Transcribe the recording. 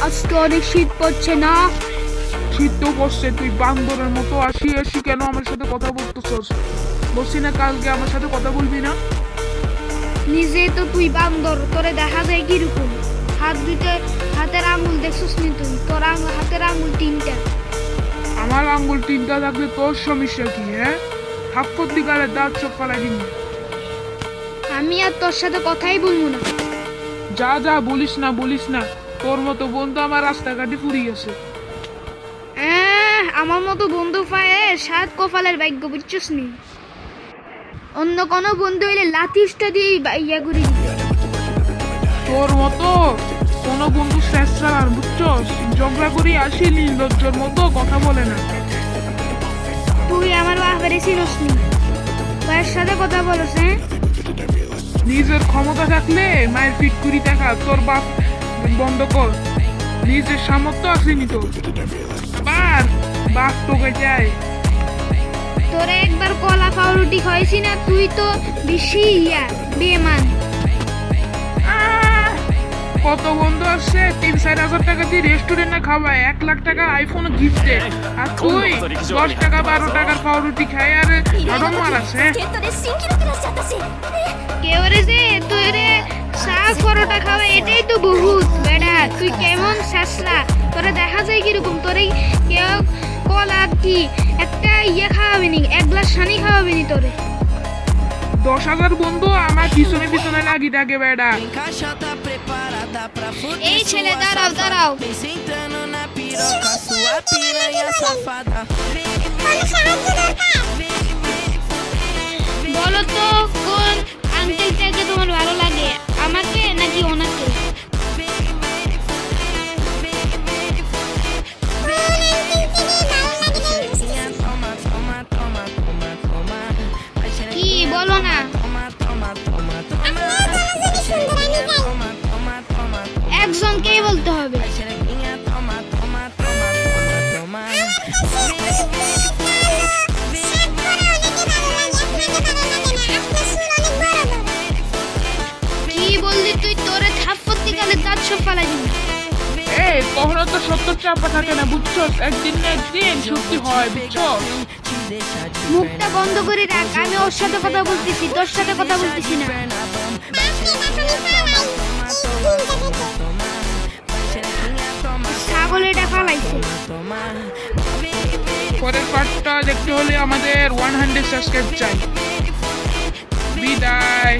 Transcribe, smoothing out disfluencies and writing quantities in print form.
আজকে অনেক শীত পড়ছে না? শীত তো পড়ছে, তুই বান্দরের মতো আসি আসি কেন আমার সাথে কথা বলতেছস? বলছি না কালকে আমার সাথে কথা বলবি না? নিজে তো তুই বান্দর, তোরে দেখা যায় কিরকম? হাত দুইটা, হাতের আঙুল দেখছিস নি তুই? তোর হাতের আঙুল 3টা। আমার আঙ্গুল 3টা থাকলে তোর সমস্যা কি? হ্যাঁ, থাপ্পড় দিগালে দাঁত চোখ ফালাই দিন। আমি আর তোর সাথে কথাই বলবো না। যা যা, বলিস না, তোর মতো বন্ধু আমার রাস্তাঘাটে ফুরিয়ে গেছে। আমার মতো বন্ধু পায়ে 7 কপালের ভাগ্য, বুঝছিস নি? অন্য কোনো বন্ধু হইলে লাথিসটা দিয়ে ইয়া করি। তোর মতো কোনো বন্ধু শেষ চালার, বুঝছস? ঝগড়া করি আসি, নির্লজ্জর মতো কথা বলে না। তুই আমার বাপের চিনস নি, ভাইয়ের সাথে কথা বলছ? হ্যাঁ, নিজের ক্ষমতা থাকলে মায়ের পিঠ কুড়ি টাকা তোর বাপ বন্ধ কর। নিজের সামর্থ্য আসেনি তোর, আবার বাপ তোকে যায়। তোরে একবার কলা পাউরুটি খাইছি না, তুই তো বেশি বেমান। কত বন্ধু আসছে 3-4 হাজার টাকা দিয়ে রেস্টুরেন্টে খাওয়ায়, 1 লাখ টাকার আইফোন গিফটে, আর তুই 10 টাকা 12 টাকার পাউরুটি খাই আর আড়ং মারাছে। কেউ রে যে তুই রে শাক পরোটা খাওয়া, এটাই তো বহুত বেড়া। তুই কেমন শেষরা, তোরা দেখা যায় কিরকম? তোর কেউ কলা কি একটা খাওয়াবি নি, 1 গ্লাস পানি খাওয়াবি নি তোরে? 10,000 বন্ধু আমার পিছনে লাগি থাকে বেড়া। এই ছেলে দাঁড়াও। বলো তো কোন আঙ্কেলটাকে তোমার ভালো লাগে, আমাকে নাকি ওনাকে? কি বলো না? একজনকেই বলতে হবে। কি বললি তুই? তোরে থাপ্পড় দিগালে দাঁত সব ফালাই দিবি। এই কখনো তো সত্য চাপা থাকে না, বুঝছস? একদিন না একদিন সত্যি হয়, বুঝছস? মুখটা বন্ধ করে রাখ, আমি ওর সাথে কথা বলতেছি, তোর সাথে কথা বলতেছি না। ছাগল এটা ফালাইছে। পরের পার্টটা দেখতে হলে আমাদের 100 সাবস্ক্রাইব চাই। বিদায়।